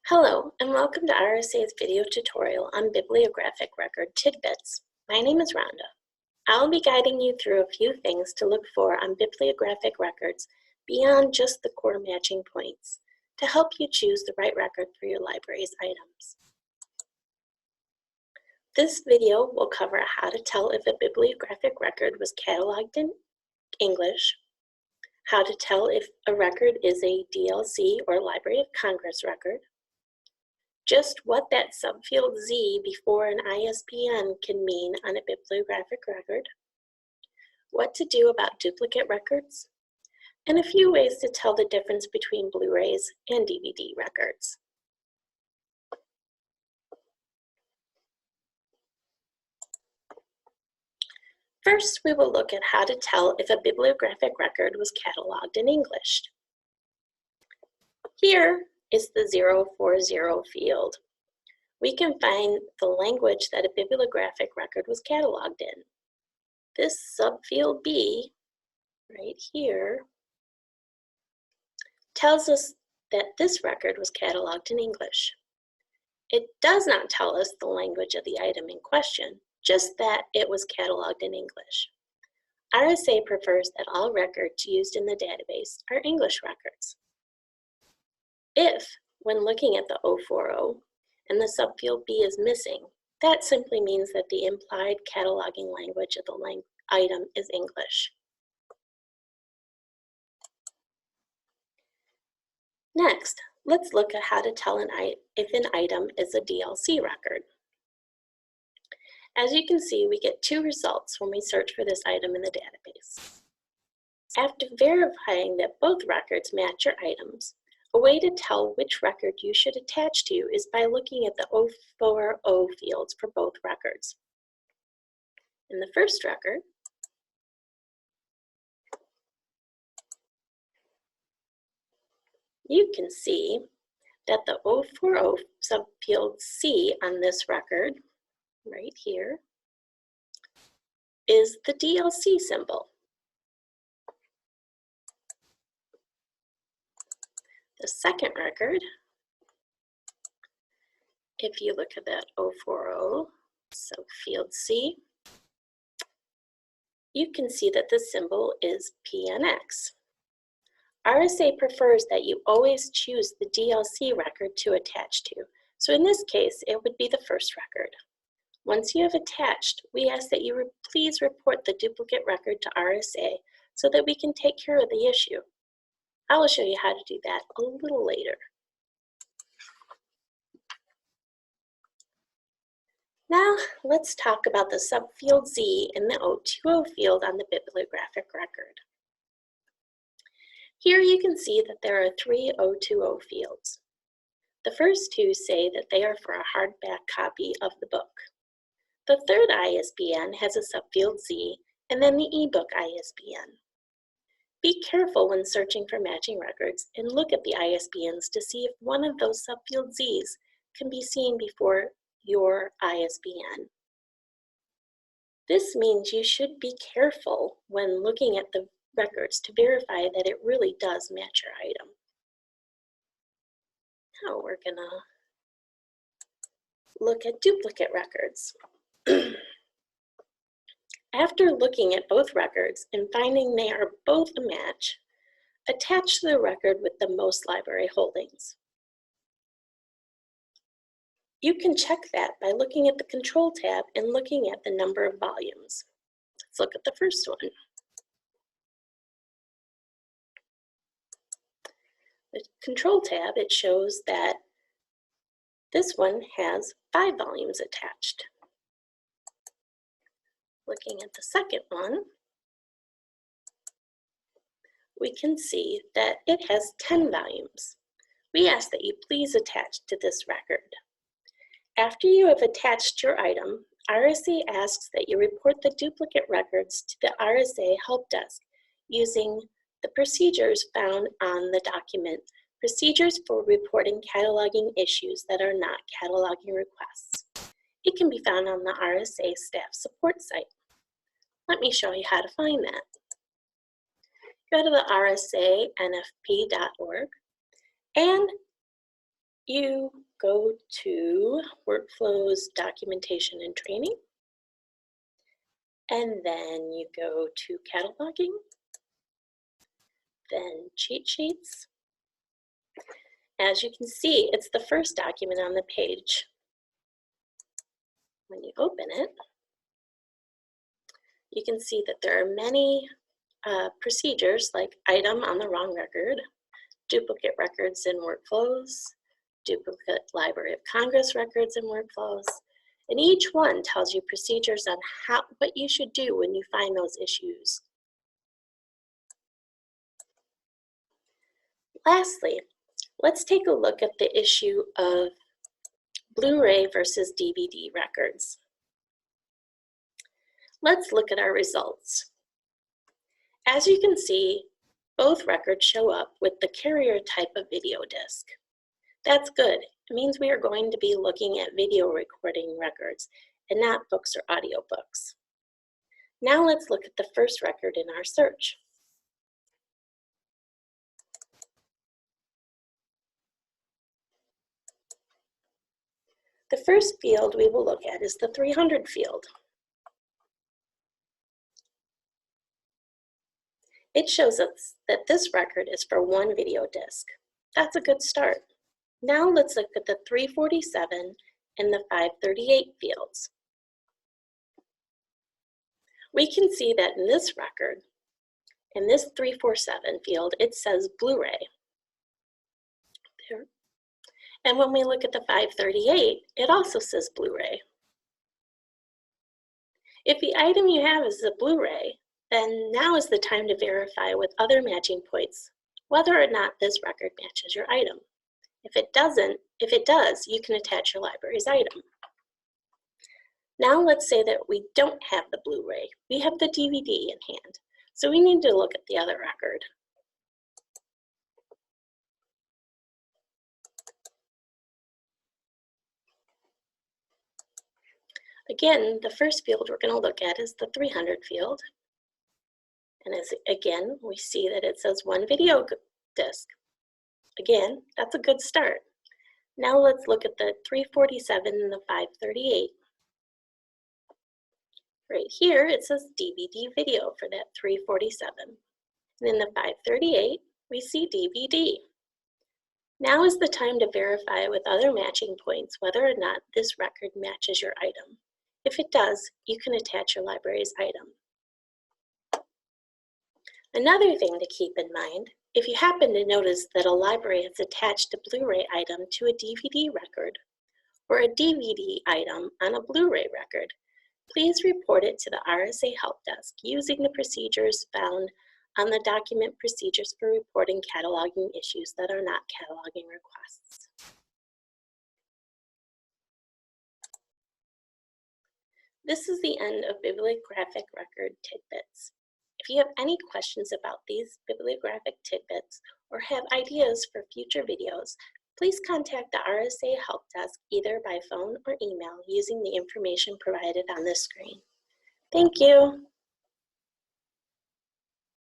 Hello, and welcome to RSA's video tutorial on bibliographic record Tidbits. My name is Rhonda. I'll be guiding you through a few things to look for on bibliographic records beyond just the core matching points to help you choose the right record for your library's items. This video will cover how to tell if a bibliographic record was cataloged in English, how to tell if a record is a DLC or Library of Congress record, just what that subfield Z before an ISBN can mean on a bibliographic record, what to do about duplicate records, and a few ways to tell the difference between Blu-rays and DVD records. First, we will look at how to tell if a bibliographic record was cataloged in English. Here is the 040 field. We can find the language that a bibliographic record was cataloged in. This subfield B, right here, tells us that this record was cataloged in English. It does not tell us the language of the item in question, just that it was cataloged in English. RSA prefers that all records used in the database are English records. If, when looking at the 040, and the subfield B is missing, that simply means that the implied cataloging language of the item is English. Next, let's look at how to tell if an item is a DLC record. As you can see, we get two results when we search for this item in the database. After verifying that both records match your items, a way to tell which record you should attach to is by looking at the 040 fields for both records. In the first record, you can see that the 040 subfield C on this record, right here, is the DLC symbol. The second record, if you look at that 040 subfield C, you can see that the symbol is PNX. RSA prefers that you always choose the DLC record to attach to, so in this case, it would be the first record. Once you have attached, we ask that you please report the duplicate record to RSA so that we can take care of the issue. I will show you how to do that a little later. Now, let's talk about the subfield Z in the 020 field on the bibliographic record. Here you can see that there are three 020 fields. The first two say that they are for a hardback copy of the book. The third ISBN has a subfield Z, and then the ebook ISBN. Be careful when searching for matching records and look at the ISBNs to see if one of those subfield Zs can be seen before your ISBN. This means you should be careful when looking at the records to verify that it really does match your item. Now we're gonna look at duplicate records. After looking at both records and finding they are both a match, attach the record with the most library holdings. You can check that by looking at the Control tab and looking at the number of volumes. Let's look at the first one. The Control tab, it shows that this one has 5 volumes attached. Looking at the second one, we can see that it has 10 volumes. We ask that you please attach to this record. After you have attached your item, RSA asks that you report the duplicate records to the RSA Helpdesk using the procedures found on the document, Procedures for Reporting Cataloging Issues that are not Cataloging Requests. It can be found on the RSA staff support site. Let me show you how to find that. Go to the rsanfp.org and you go to Workflows, Documentation and Training, and then you go to Cataloging, then Cheat Sheets. As you can see, it's the first document on the page. When you open it, you can see that there are many procedures like item on the wrong record, duplicate records in workflows, duplicate Library of Congress records and workflows, and each one tells you procedures on what you should do when you find those issues. Lastly, let's take a look at the issue of Blu-ray versus DVD records. Let's look at our results. As you can see, both records show up with the carrier type of video disc. That's good. It means we are going to be looking at video recording records and not books or audiobooks. Now let's look at the first record in our search. The first field we will look at is the 300 field. It shows us that this record is for one video disc. That's a good start. Now let's look at the 347 and the 538 fields. We can see that in this record, in this 347 field, it says Blu-ray. There. And when we look at the 538, it also says Blu-ray. If the item you have is a Blu-ray, then now is the time to verify with other matching points whether or not this record matches your item. If it does, you can attach your library's item. Now let's say that we don't have the Blu-ray, we have the DVD in hand, so we need to look at the other record. Again, the first field we're going to look at is the 300 field. And again, we see that it says one video disc. Again, that's a good start. Now let's look at the 347 and the 538. Right here, it says DVD video for that 347. And in the 538, we see DVD. Now is the time to verify with other matching points whether or not this record matches your item. If it does, you can attach your library's item. Another thing to keep in mind, if you happen to notice that a library has attached a Blu-ray item to a DVD record or a DVD item on a Blu-ray record, please report it to the RSA Helpdesk using the procedures found on the document Procedures for Reporting Cataloging Issues that are not cataloging requests. This is the end of Bibliographic Record Tidbits. If you have any questions about these bibliographic tidbits or have ideas for future videos, please contact the RSA Helpdesk either by phone or email using the information provided on this screen. Thank you.